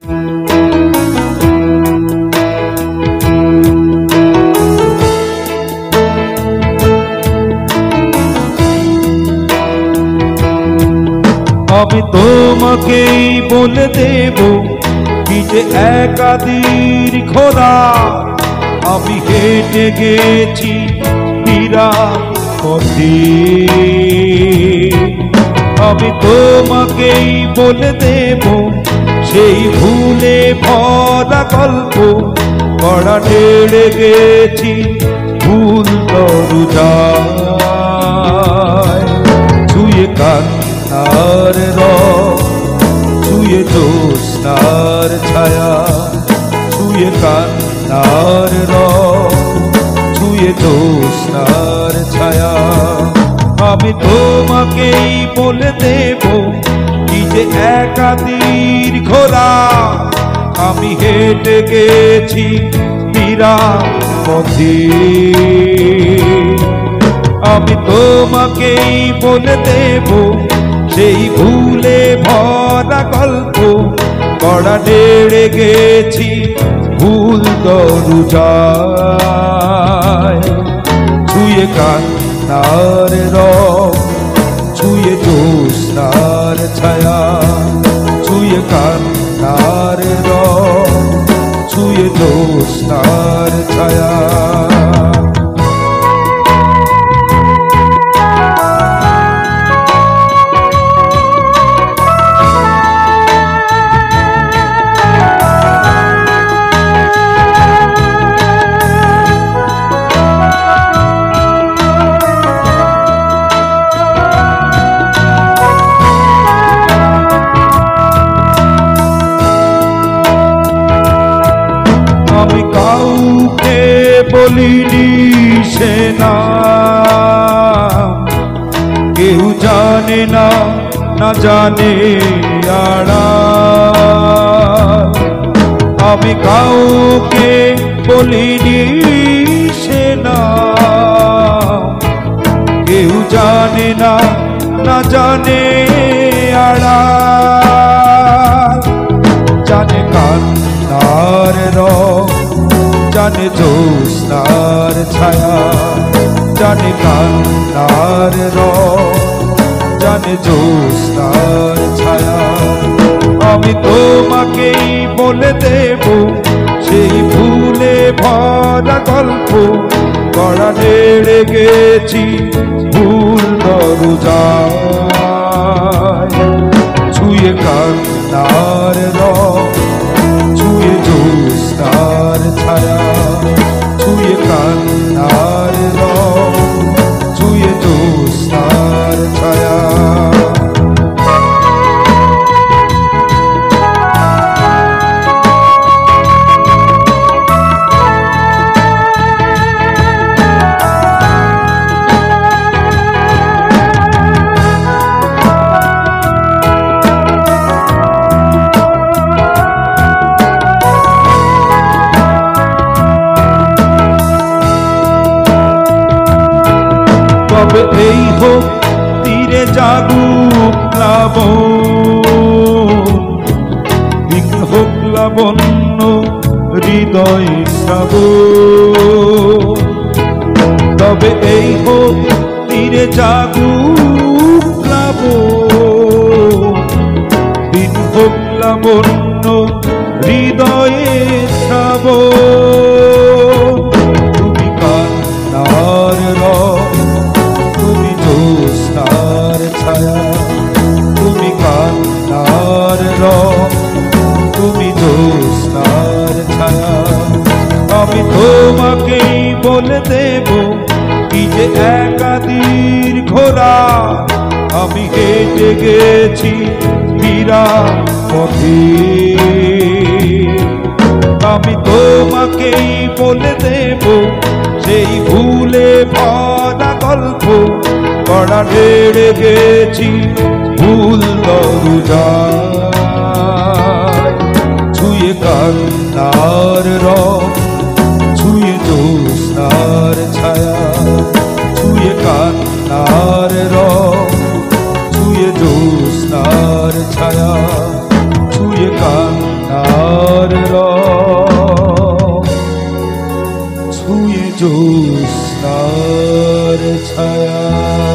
আমি তোমাকেই বলে দেব কি যে একাদির খোদা আমি হেঁটে গেছি বিরাট পথে। আমি তোমাকেই বলে দেব সেই ভুলে ভরা গল্প কড়া নেড়ে গেছি ভুল দরজায়। ছুঁয়ে কান্নার রং, ছুঁয়ে জ্যোৎস্নার ছায়া, ছুঁয়ে কান্নার রং, ছুঁয়ে জ্যোৎস্নার ছায়া। আমি তোমাকেই বলে দেব কি যে একাদির ঘোড়া আমি হেঁটে গেছি বিরাট পথে। আমি তোমাকেই বলে দেব সেই ভুলে ভরা গল্প কড়া নেড়ে গেছি ভুল দরজায়। ছুঁয়ে কান্নার রং, ছুঁয়ে জ্যোৎস্নার ছায়া, ছুঁয়ে কান্নার রং, ছুঁয়ে জ্যোৎস্নার ছায়া। আমি কাউকে বলিনি সে নাম, কেউ জানে না, না জানে আড়াল। আমি কাউকে বলিনি সে নাম, কেউ জানে না, না জানে আড়াল। জানে কান্নার রং, জানে জ্যোৎস্নার ছায়া, জানে কান্নার রং, জানে জ্যোৎস্নার ছায়া। আমি তোমাকেই বলে দেব সেই ভুলে ভরা গল্প কড়া নেড়ে গেছি ভুল দরজায়। ছুঁয়ে কান্নার রং, ছুঁয়ে জ্যোৎস্নার ছায়া, ছুঁয়ে কান্নার রং, ছুঁয়ে জ্যোৎস্নার ছায়া। তবে এই হোক তীরে জাগুক প্লাবন, হোক লাবণ্য হৃদয় শ্রাবণ। তবে এই হোক তীরে জাগুক প্লাবন, হোক লাবণ্য হৃদয়ে শ্রাবণ। তুমি কান্নার রং, তুমি জ্যোৎস্নার ছায়া, তুমি কান্নার রং, তুমি জ্যোৎস্নার ছায়া। আমি তোমাকেই বলে দেব কি যে একাদির ঘোড়া আমি হেঁটে গেছি বিরাট পথে। আমি তোমাকেই বলে দেব সেই ভুলে ভরা গল্প কড়া নেড়ে গেছি ভুল দরজায়। ছুঁয়ে কান্নার রং, ছুঁয়ে জ্যোৎস্নার ছায়া, ছুঁয়ে কান্নার রং, ছুঁয়ে জ্যোৎস্নার ছায়া, ছুঁয়ে কান্নার নার রং ছুঁয়ে জ্যোৎস্নার ছায়া।